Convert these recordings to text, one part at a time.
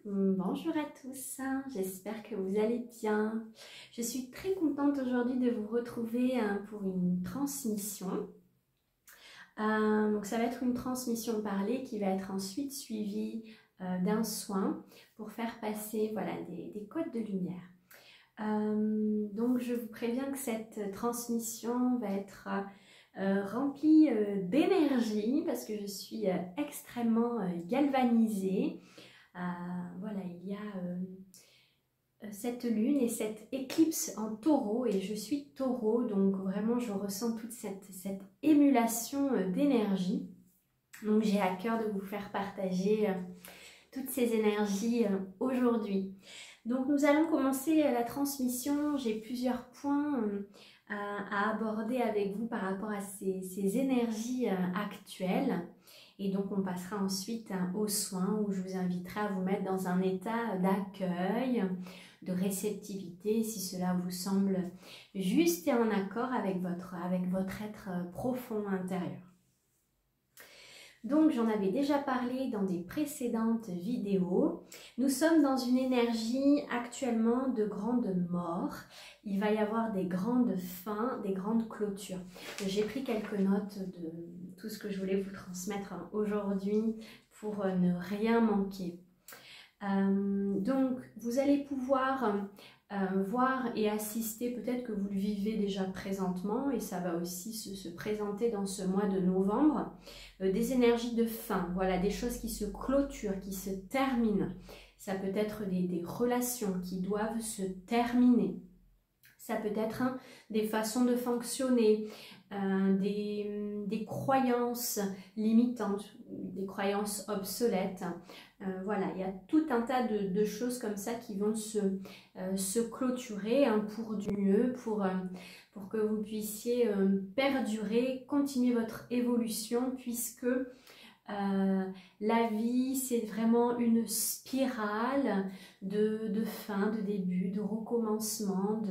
Bonjour à tous, j'espère que vous allez bien. Je suis très contente aujourd'hui de vous retrouver pour une transmission. Donc ça va être une transmission parlée qui va être ensuite suivie d'un soin pour faire passer voilà, des codes de lumière. Donc je vous préviens que cette transmission va être remplie d'énergie parce que je suis extrêmement galvanisée. Voilà, il y a cette lune et cette éclipse en taureau et je suis taureau, donc vraiment je ressens toute cette émulation d'énergie. Donc j'ai à cœur de vous faire partager toutes ces énergies aujourd'hui. Donc nous allons commencer la transmission. J'ai plusieurs points à aborder avec vous par rapport à ces énergies actuelles. Et donc on passera ensuite aux soins où je vous inviterai à vous mettre dans un état d'accueil, de réceptivité, si cela vous semble juste et en accord avec votre être profond intérieur. Donc j'en avais déjà parlé dans des précédentes vidéos. Nous sommes dans une énergie actuellement de grande mort. Il va y avoir des grandes fins, des grandes clôtures. J'ai pris quelques notes de tout ce que je voulais vous transmettre aujourd'hui pour ne rien manquer. Donc vous allez pouvoir voir et assister, peut-être que vous le vivez déjà présentement et ça va aussi se présenter dans ce mois de novembre, des énergies de fin, voilà, des choses qui se clôturent, qui se terminent. Ça peut être des relations qui doivent se terminer. Ça peut être des façons de fonctionner, des croyances limitantes, des croyances obsolètes. Voilà, il y a tout un tas de choses comme ça qui vont se clôturer pour du mieux, pour que vous puissiez perdurer, continuer votre évolution, puisque la vie, c'est vraiment une spirale de fin, de début, de recommencement,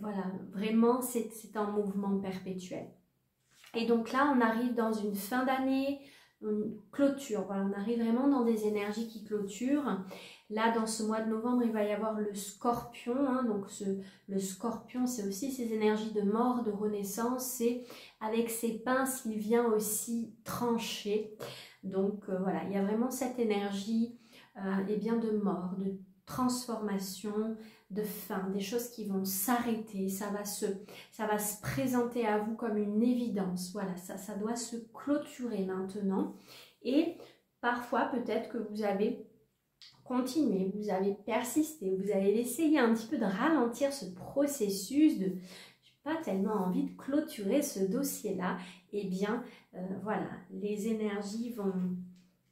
voilà, vraiment c'est un mouvement perpétuel. Et donc là, on arrive dans une fin d'année, une clôture, voilà, on arrive vraiment dans des énergies qui clôturent. Là, dans ce mois de novembre, il va y avoir le scorpion, donc le scorpion, c'est aussi ces énergies de mort, de renaissance, et avec ses pinces, il vient aussi trancher. Donc voilà, il y a vraiment cette énergie bien de mort, de transformation, de fin, des choses qui vont s'arrêter, ça va se présenter à vous comme une évidence. Voilà, ça doit se clôturer maintenant. Et parfois, peut-être que vous avez continué, vous avez persisté, vous avez essayé un petit peu de ralentir ce processus de pas tellement envie de clôturer ce dossier-là. Eh bien, voilà, les énergies vont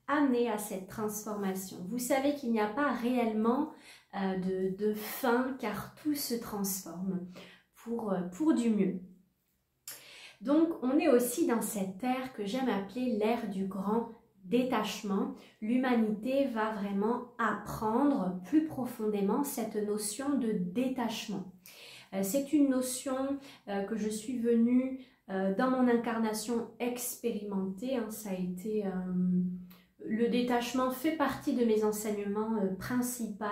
amener à cette transformation. Vous savez qu'il n'y a pas réellement de fin, car tout se transforme pour du mieux. Donc, on est aussi dans cette ère que j'aime appeler l'ère du grand détachement. L'humanité va vraiment apprendre plus profondément cette notion de détachement. C'est une notion que je suis venue dans mon incarnation expérimenter. Ça a été... le détachement fait partie de mes enseignements principaux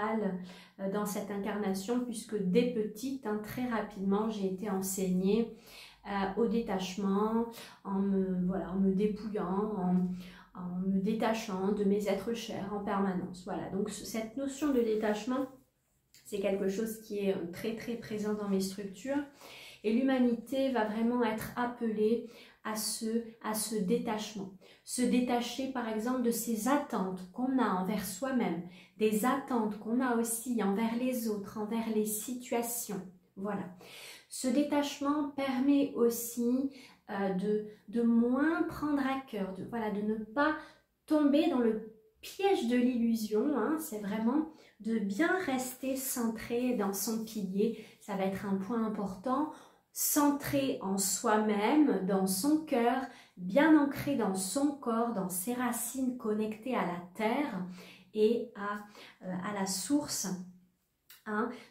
dans cette incarnation, puisque dès petite, très rapidement, j'ai été enseignée au détachement, en me dépouillant, en me détachant de mes êtres chers en permanence. Voilà, donc cette notion de détachement, c'est quelque chose qui est très très présent dans mes structures. Et l'humanité va vraiment être appelée à ce détachement. Se détacher par exemple de ces attentes qu'on a envers soi-même, des attentes qu'on a aussi envers les autres, envers les situations. Voilà. Ce détachement permet aussi de moins prendre à cœur, de ne pas tomber dans le piège de l'illusion. C'est vraiment de bien rester centré dans son pilier. Ça va être un point important. Centré en soi-même, dans son cœur, bien ancré dans son corps, dans ses racines connectées à la terre et à la source.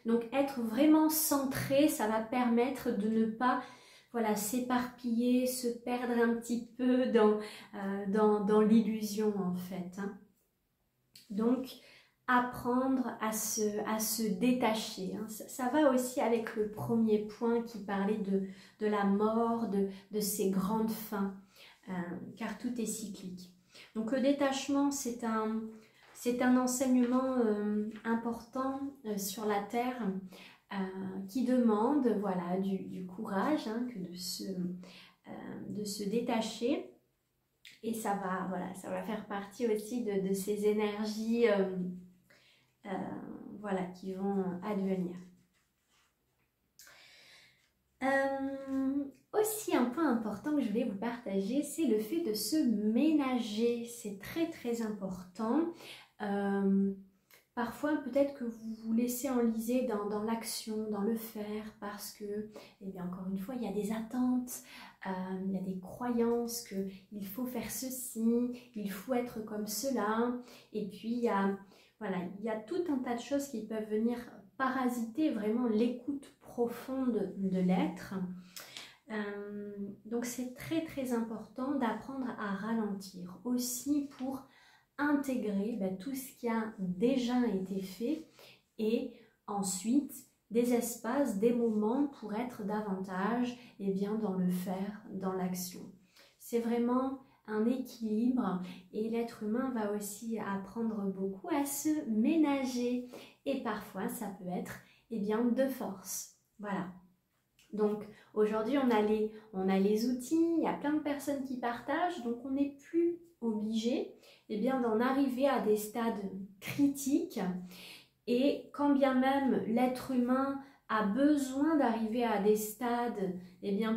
Donc être vraiment centré, ça va permettre de ne pas s'éparpiller, se perdre un petit peu dans l'illusion en fait. Donc, apprendre à se détacher. Hein. Ça va aussi avec le premier point qui parlait de la mort, de ces grandes fins, car tout est cyclique. Donc le détachement, c'est un enseignement important sur la Terre qui demande voilà, du courage, hein, que de se détacher. Et ça va faire partie aussi de ces énergies voilà, qui vont advenir. Aussi un point important que je voulais vous partager, c'est le fait de se ménager. C'est très très important. Parfois peut-être que vous vous laissez enliser dans l'action, dans le faire, parce que, eh bien, encore une fois, il y a des attentes, il y a des croyances qu'il faut faire ceci, il faut être comme cela, et puis il y a tout un tas de choses qui peuvent venir parasiter vraiment l'écoute profonde de l'être. Donc c'est très très important d'apprendre à ralentir aussi pour intégrer tout ce qui a déjà été fait et ensuite des espaces, des moments pour être davantage dans le faire, dans l'action. C'est vraiment un équilibre et l'être humain va aussi apprendre beaucoup à se ménager et parfois ça peut être de force. Voilà. Donc aujourd'hui on a les outils, il y a plein de personnes qui partagent, donc on n'est plus obligé d'en arriver à des stades critiques et quand bien même l'être humain a besoin d'arriver à des stades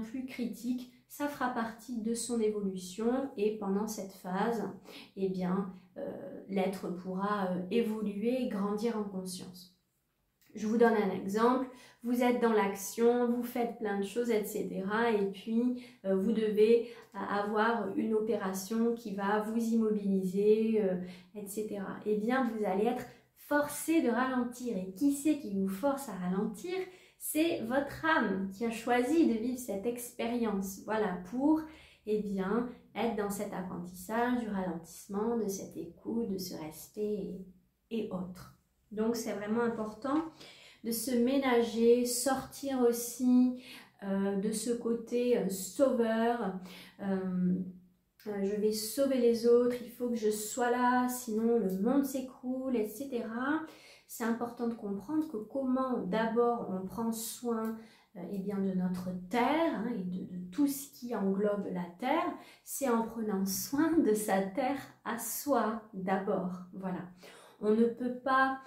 plus critiques, ça fera partie de son évolution et pendant cette phase, l'être pourra évoluer et grandir en conscience. Je vous donne un exemple, vous êtes dans l'action, vous faites plein de choses, etc. Et puis, vous devez avoir une opération qui va vous immobiliser, etc. Eh bien, vous allez être forcé de ralentir. Et qui c'est qui vous force à ralentir? C'est votre âme qui a choisi de vivre cette expérience. Voilà, pour être dans cet apprentissage, du ralentissement, de cette écoute, de ce respect et autres. Donc c'est vraiment important de se ménager, sortir aussi de ce côté sauveur. Je vais sauver les autres, il faut que je sois là, sinon le monde s'écroule, etc. C'est important de comprendre que comment d'abord on prend soin de notre terre et de tout ce qui englobe la terre, c'est en prenant soin de sa terre à soi d'abord. Voilà. On ne peut pas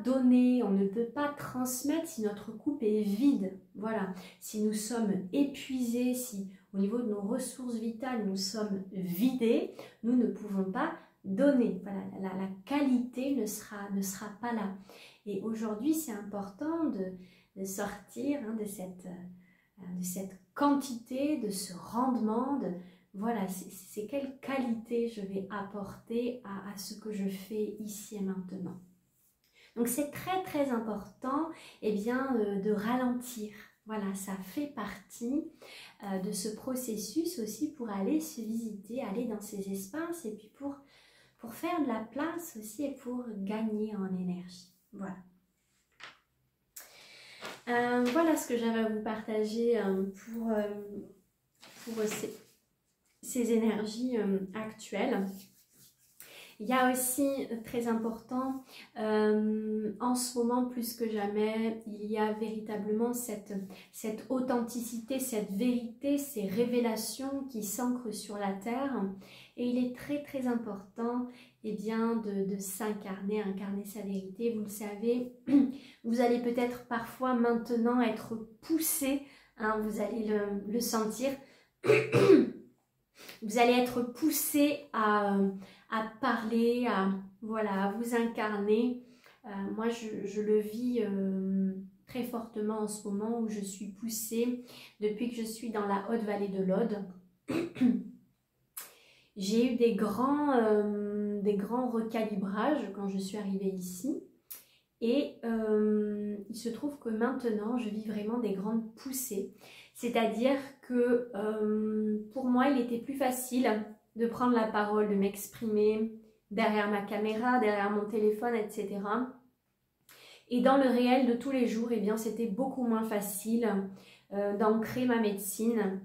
donner, on ne peut pas transmettre si notre coupe est vide. Voilà. Si nous sommes épuisés, si au niveau de nos ressources vitales, nous sommes vidés, nous ne pouvons pas donner. Voilà. La qualité ne sera pas là. Et aujourd'hui, c'est important de sortir de cette quantité, de ce rendement, voilà, c'est quelle qualité je vais apporter à ce que je fais ici et maintenant. Donc c'est très très important de ralentir. Voilà, ça fait partie de ce processus aussi pour aller se visiter, aller dans ces espaces et puis pour faire de la place aussi et pour gagner en énergie. Voilà. Voilà ce que j'avais à vous partager pour ces énergies actuelles. Il y a aussi, très important, en ce moment plus que jamais, il y a véritablement cette authenticité, cette vérité, ces révélations qui s'ancrent sur la terre. Et il est très très important de s'incarner, incarner sa vérité. Vous le savez, vous allez peut-être parfois maintenant être poussé, vous allez le sentir. Vous allez être poussé à parler, à vous incarner. Moi, je le vis très fortement en ce moment où je suis poussée depuis que je suis dans la haute vallée de l'Aude. J'ai eu des grands recalibrages quand je suis arrivée ici. Et il se trouve que maintenant, je vis vraiment des grandes poussées. C'est-à-dire que pour moi, il était plus facile de prendre la parole, de m'exprimer, derrière ma caméra, derrière mon téléphone, etc. Et dans le réel de tous les jours, eh bien, c'était beaucoup moins facile d'ancrer ma médecine,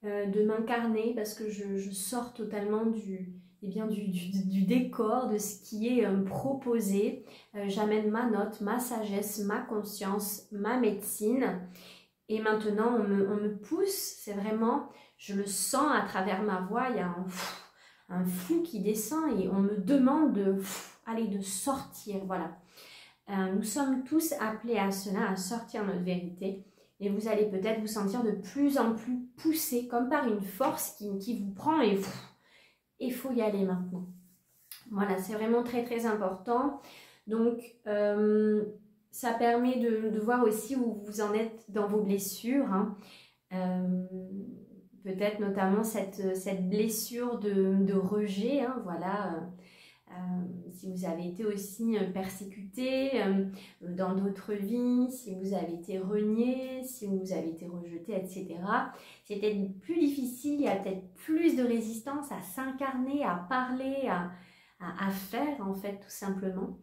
de m'incarner, parce que je sors totalement du décor, de ce qui est proposé. J'amène ma note, ma sagesse, ma conscience, ma médecine. Et maintenant, on me pousse, c'est vraiment, je le sens à travers ma voix, il y a un flou qui descend et on me demande de sortir, voilà. Nous sommes tous appelés à cela, à sortir notre vérité. Et vous allez peut-être vous sentir de plus en plus poussé, comme par une force qui vous prend et il faut y aller maintenant. Voilà, c'est vraiment très très important. Donc, ça permet de voir aussi où vous en êtes dans vos blessures. Hein. Peut-être notamment cette blessure de rejet, hein, voilà. Si vous avez été aussi persécuté dans d'autres vies, si vous avez été renié, si vous avez été rejeté, etc. C'est peut-être plus difficile, il y a peut-être plus de résistance à s'incarner, à parler, à faire en fait tout simplement.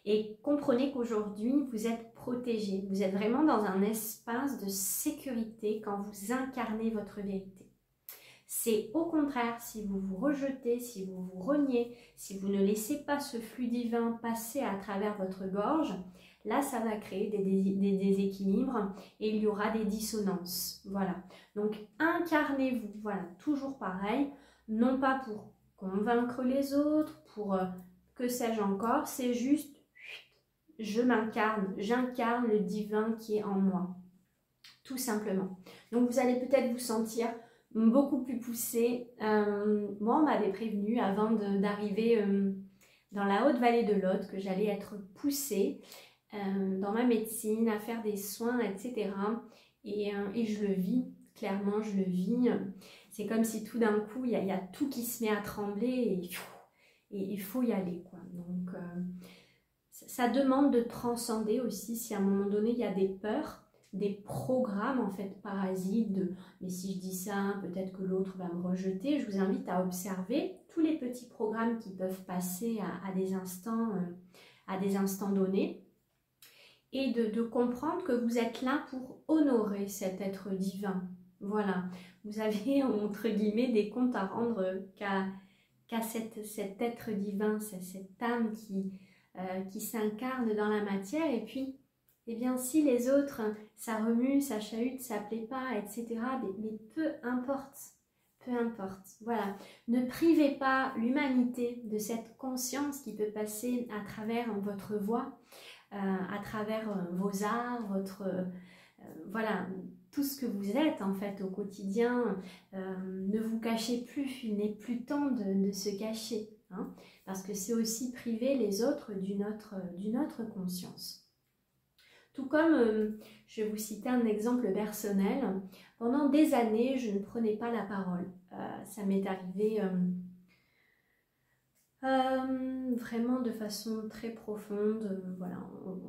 Et comprenez qu'aujourd'hui vous êtes protégé, vous êtes vraiment dans un espace de sécurité quand vous incarnez votre vérité. C'est au contraire, si vous vous rejetez, si vous vous reniez, si vous ne laissez pas ce flux divin passer à travers votre gorge, là ça va créer des déséquilibres et il y aura des dissonances. Voilà. Donc incarnez-vous, voilà, toujours pareil, non pas pour convaincre les autres, pour que sais-je encore, c'est juste je m'incarne, j'incarne le divin qui est en moi, tout simplement. Donc vous allez peut-être vous sentir beaucoup plus poussée. Moi, on m'avait prévenu avant d'arriver dans la haute vallée de l'Aude que j'allais être poussée dans ma médecine, à faire des soins, etc. Et je le vis, clairement, je le vis. C'est comme si tout d'un coup, il y a tout qui se met à trembler et il faut y aller, quoi. Donc, ça demande de transcender aussi si à un moment donné, il y a des peurs, des programmes en fait parasites de mais si je dis ça peut-être que l'autre va me rejeter. Je vous invite à observer tous les petits programmes qui peuvent passer à des instants donnés et de comprendre que vous êtes là pour honorer cet être divin. Voilà, vous avez entre guillemets des comptes à rendre qu'à cet être divin, cette âme qui s'incarne dans la matière. Et puis eh bien, si les autres, ça remue, ça chahute, ça plaît pas, etc., mais peu importe, voilà. Ne privez pas l'humanité de cette conscience qui peut passer à travers votre voix, à travers vos arts, voilà, tout ce que vous êtes en fait au quotidien. Ne vous cachez plus, il n'est plus temps de se cacher, hein, parce que c'est aussi priver les autres d'une autre conscience. Tout comme, je vais vous citer un exemple personnel, pendant des années, je ne prenais pas la parole. Ça m'est arrivé vraiment de façon très profonde. Voilà,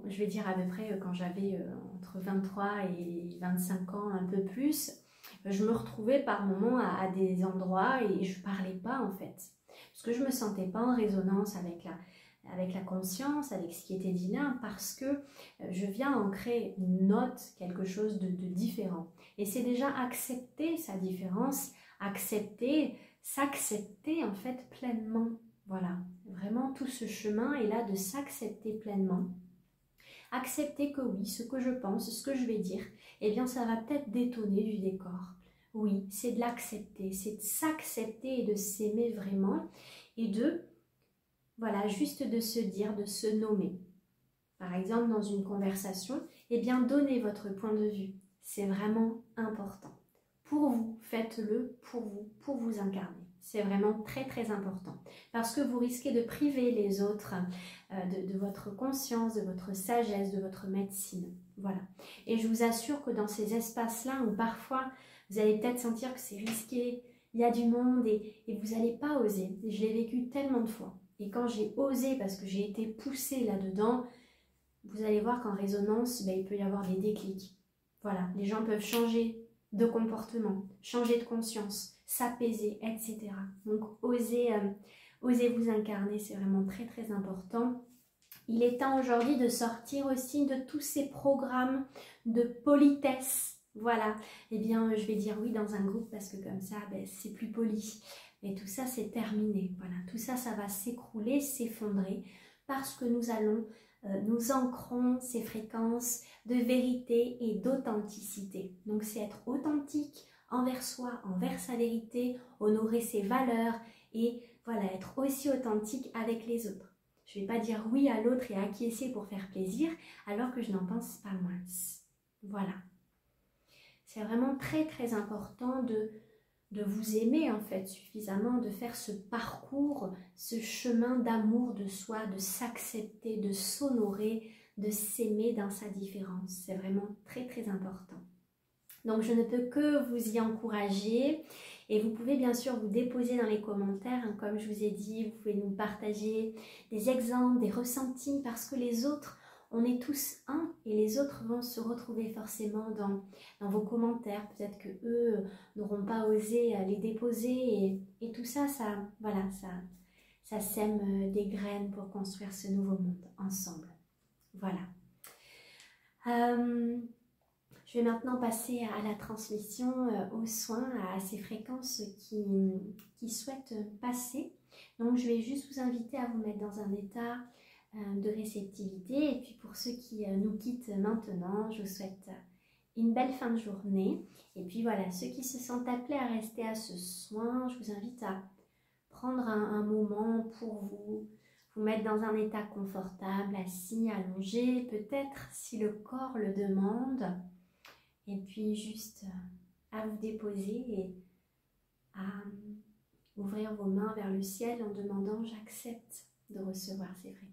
je vais dire à peu près quand j'avais entre 23 et 25 ans, un peu plus, je me retrouvais par moments à des endroits et je ne parlais pas en fait. Parce que je ne me sentais pas en résonance avec la conscience, avec ce qui était dit là, parce que je viens ancrer une note, quelque chose de différent. Et c'est déjà accepter sa différence, s'accepter en fait pleinement. Voilà, vraiment tout ce chemin est là de s'accepter pleinement. Accepter que oui, ce que je pense, ce que je vais dire, eh bien ça va peut-être détonner du décor. Oui, c'est de l'accepter, c'est de s'accepter et de s'aimer vraiment et voilà, juste de se dire, de se nommer. Par exemple, dans une conversation, eh bien, donnez votre point de vue. C'est vraiment important. Pour vous, faites-le pour vous incarner. C'est vraiment très très important. Parce que vous risquez de priver les autres de votre conscience, de votre sagesse, de votre médecine. Voilà. Et je vous assure que dans ces espaces-là où parfois vous allez peut-être sentir que c'est risqué, il y a du monde et vous n'allez pas oser. Je l'ai vécu tellement de fois. Et quand j'ai osé, parce que j'ai été poussée là-dedans, vous allez voir qu'en résonance, il peut y avoir des déclics. Voilà, les gens peuvent changer de comportement, changer de conscience, s'apaiser, etc. Donc, osez Osez vous incarner, c'est vraiment très très important. Il est temps aujourd'hui de sortir aussi de tous ces programmes de politesse. Voilà, eh bien je vais dire oui dans un groupe parce que comme ça c'est plus poli. Mais tout ça c'est terminé, voilà, tout ça ça va s'écrouler, s'effondrer parce que nous ancrons ces fréquences de vérité et d'authenticité. Donc c'est être authentique envers soi, envers sa vérité, honorer ses valeurs et voilà, être aussi authentique avec les autres. Je ne vais pas dire oui à l'autre et acquiescer pour faire plaisir alors que je n'en pense pas moins. Voilà. C'est vraiment très très important de vous aimer en fait suffisamment, de faire ce parcours, ce chemin d'amour de soi, de s'accepter, de s'honorer, de s'aimer dans sa différence. C'est vraiment très très important. Donc je ne peux que vous y encourager et vous pouvez bien sûr vous déposer dans les commentaires, hein, comme je vous ai dit, vous pouvez nous partager des exemples, des ressentis parce que les autres, on est tous un et les autres vont se retrouver forcément dans vos commentaires. Peut-être que eux n'auront pas osé les déposer et tout ça, voilà, ça sème des graines pour construire ce nouveau monde ensemble. Voilà. Je vais maintenant passer à la transmission, aux soins, à ces fréquences qui souhaitent passer. Donc je vais juste vous inviter à vous mettre dans un état de réceptivité. Et puis pour ceux qui nous quittent maintenant, je vous souhaite une belle fin de journée. Et puis voilà, ceux qui se sentent appelés à rester à ce soin, je vous invite à prendre un moment pour vous mettre dans un état confortable, assis, allongé, peut-être si le corps le demande. Et puis juste à vous déposer et à ouvrir vos mains vers le ciel en demandant « J'accepte de recevoir ces fréquences ».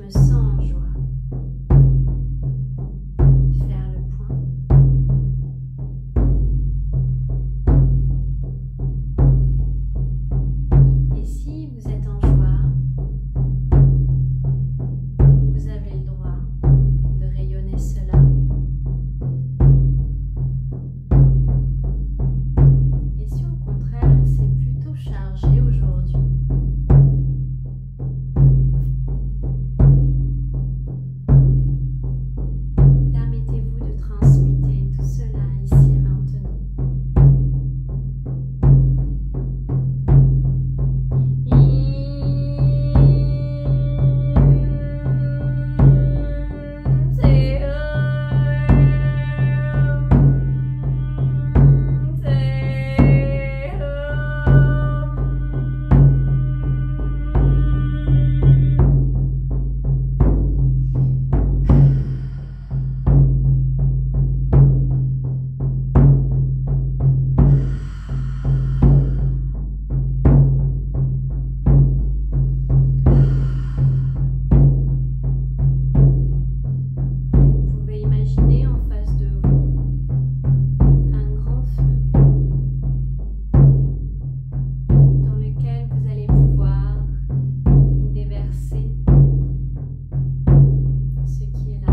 me sens en joie. Faire le point. Et si vous êtes en joie, vous avez le droit de rayonner cela. Et si au contraire c'est plutôt chargé aujourd'hui, permettez-vous de transmuter tout cela ici et maintenant. Vous pouvez imaginer en face de vous un grand feu dans lequel vous allez pouvoir déverser ce qui est là.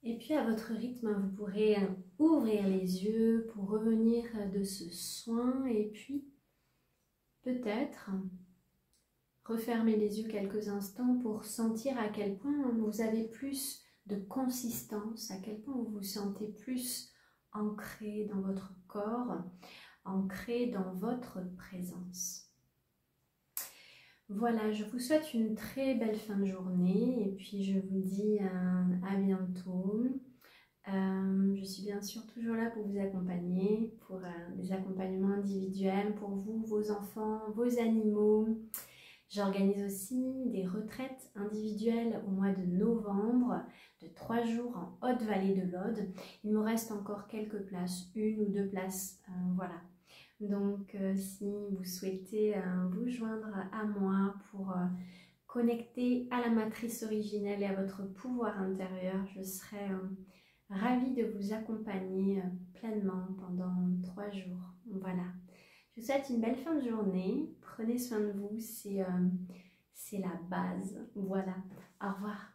Et puis à votre rythme, vous pourrez ouvrir les yeux pour revenir de ce soin et puis peut-être refermer les yeux quelques instants pour sentir à quel point vous avez plus de consistance, à quel point vous vous sentez plus ancré dans votre corps, ancré dans votre présence. Voilà, je vous souhaite une très belle fin de journée et puis je vous dis à bientôt. Je suis bien sûr toujours là pour vous accompagner, pour des accompagnements individuels pour vous, vos enfants, vos animaux. J'organise aussi des retraites individuelles au mois de novembre, de 3 jours en Haute-Vallée de l'Aude. Il me reste encore quelques places, 1 ou 2 places, voilà. Donc si vous souhaitez vous joindre à moi pour connecter à la matrice originelle et à votre pouvoir intérieur, je serai ravie de vous accompagner pleinement pendant 3 jours. Voilà. Je vous souhaite une belle fin de journée. Prenez soin de vous, c'est la base. Voilà. Au revoir.